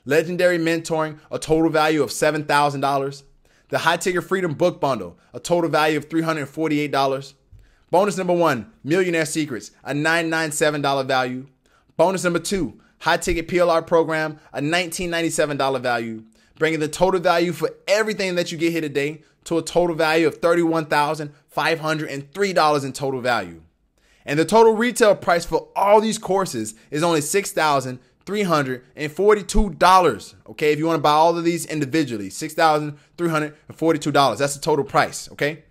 Legendary Mentoring, a total value of $7,000. The High Ticket Freedom Book Bundle, a total value of $348. Bonus number 1, Millionaire Secrets, a $997 value. Bonus number 2, High Ticket PLR Program, a $1997 value, bringing the total value for everything that you get here today to a total value of $31,503 in total value. And the total retail price for all these courses is only $6,342. Okay, if you want to buy all of these individually, $6,342. That's the total price. Okay,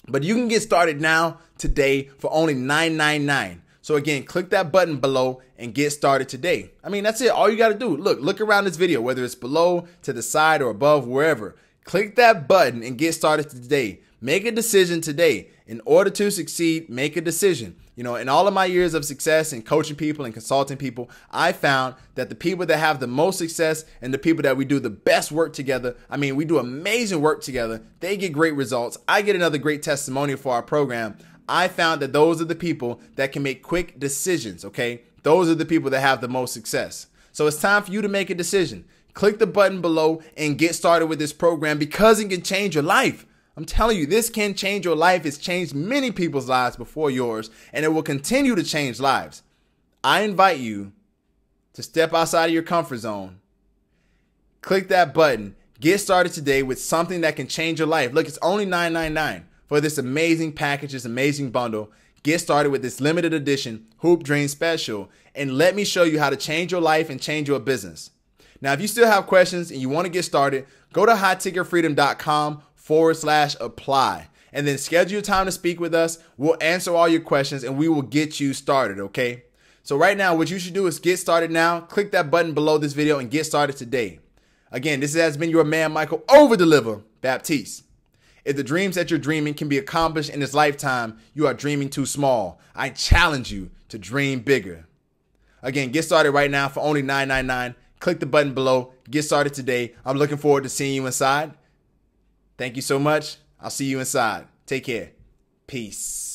but you can get started now today for only $9.99. So again, click that button below and get started today. I mean, that's it. All you got to do, look around this video, whether it's below, to the side, or above, wherever. Click that button and get started today. Make a decision today. In order to succeed, make a decision. You know, in all of my years of success in coaching people and consulting people, I found that the people that have the most success and the people that we do the best work together, I mean, we do amazing work together. They get great results. I get another great testimonial for our program. I found that those are the people that can make quick decisions, okay? Those are the people that have the most success. So it's time for you to make a decision. Click the button below and get started with this program because it can change your life. I'm telling you, this can change your life. It's changed many people's lives before yours, and it will continue to change lives. I invite you to step outside of your comfort zone. Click that button. Get started today with something that can change your life. Look, it's only $9.99 for this amazing package, this amazing bundle. Get started with this limited edition Hoop Dream Special, and let me show you how to change your life and change your business. Now, if you still have questions and you want to get started, go to highticketfreedom.com/apply and then schedule your time to speak with us. We'll answer all your questions and we will get you started, okay? So right now, what you should do is get started now. Click that button below this video and get started today. Again, this has been your man, Michael Overdeliver Baptiste. If the dreams that you're dreaming can be accomplished in this lifetime, you are dreaming too small. I challenge you to dream bigger. Again, get started right now for only $9.99. Click the button below. Get started today. I'm looking forward to seeing you inside. Thank you so much. I'll see you inside. Take care. Peace.